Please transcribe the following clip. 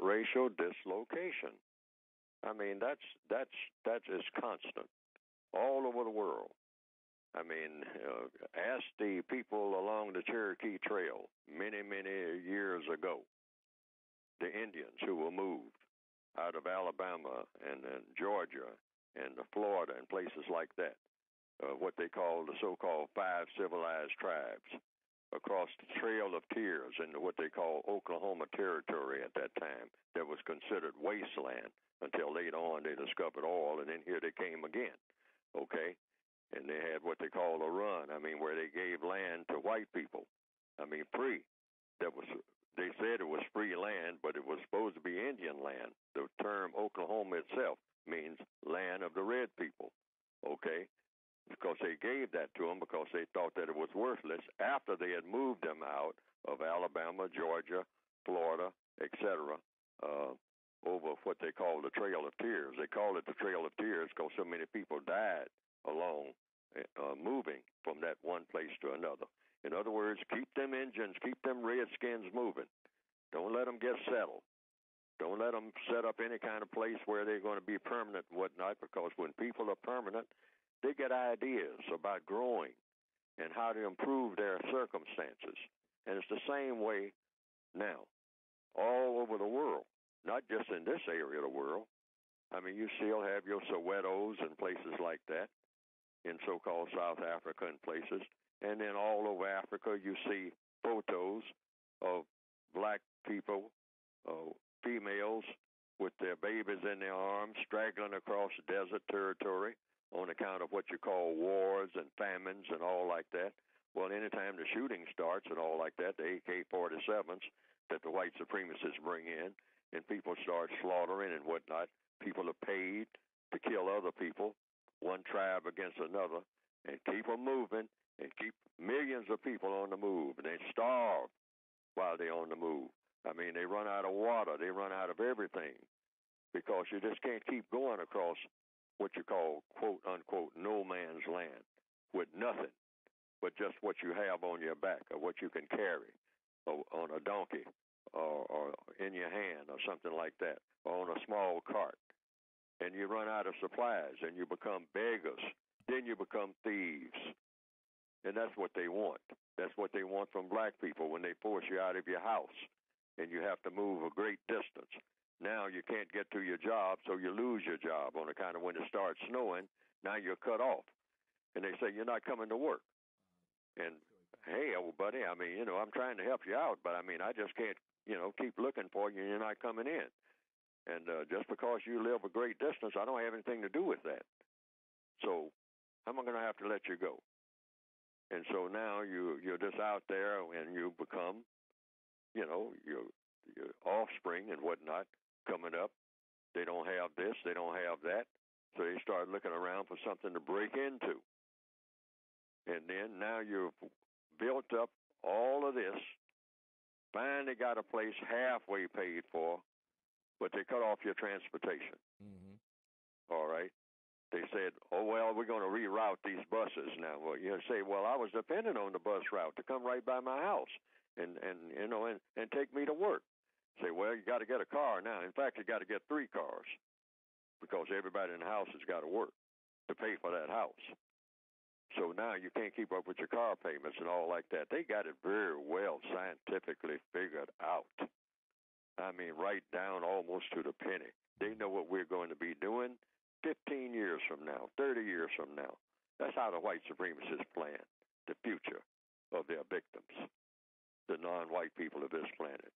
racial dislocation. I mean, that is constant all over the world. I mean, ask the people along the Cherokee Trail many, many years ago, the Indians who were moved out of Alabama and Georgia and Florida and places like that, what they call the so-called five civilized tribes, across the Trail of Tears into what they call Oklahoma Territory at that time, that was considered wasteland until later on they discovered oil, and then here they came again, okay? And they had what they call a run, I mean, where they gave land to white people. I mean, free. They said it was free land, but it was supposed to be Indian land. The term Oklahoma itself means land of the red people, okay? Because they gave that to them because they thought that it was worthless after they had moved them out of Alabama, Georgia, Florida, etc., over what they call the Trail of Tears. They call it the Trail of Tears because so many people died along moving from that one place to another. In other words, keep them engines, keep them redskins moving. Don't let them get settled. Don't let them set up any kind of place where they're going to be permanent and whatnot, because when people are permanent, they get ideas about growing and how to improve their circumstances. And it's the same way now, all over the world, not just in this area of the world. I mean, you still have your Sowetos and places like that in so-called South Africa and places. And then all over Africa, you see photos of black people, females with their babies in their arms, straggling across desert territory on account of what you call wars and famines and all like that. Well, anytime the shooting starts and all like that, the AK-47s that the white supremacists bring in, and people start slaughtering and whatnot, people are paid to kill other people, one tribe against another, and keep them moving and keep millions of people on the move. And they starve while they're on the move. I mean, they run out of water. They run out of everything because you just can't keep going across what you call, quote, unquote, no man's land with nothing but just what you have on your back or what you can carry or on a donkey or in your hand or something like that, or on a small cart. And you run out of supplies and you become beggars. Then you become thieves. And that's what they want. That's what they want from black people when they force you out of your house and you have to move a great distance. Now you can't get to your job, so you lose your job on account of when it starts snowing. Now you're cut off. And they say, you're not coming to work. And, hey, old buddy, I mean, I'm trying to help you out, but, I mean, I just can't, keep looking for you and you're not coming in. And just because you live a great distance, I don't have anything to do with that. So I'm going to have to let you go. And so now you're just out there and you become, your offspring and whatnot coming up. They don't have this, they don't have that. So they start looking around for something to break into. And then now you've built up all of this, finally got a place halfway paid for, but they cut off your transportation. Mm-hmm. All right. They said, oh, well, we're going to reroute these buses now. Well, you say, well, I was dependent on the bus route to come right by my house and take me to work. Say, well, you got to get a car now. In fact, you got to get 3 cars because everybody in the house has got to work to pay for that house. So now you can't keep up with your car payments and all like that. They got it very well scientifically figured out. I mean, right down almost to the penny. They know what we're going to be doing 15 years from now, 30 years from now. That's how the white supremacists plan the future of their victims, the non-white people of this planet.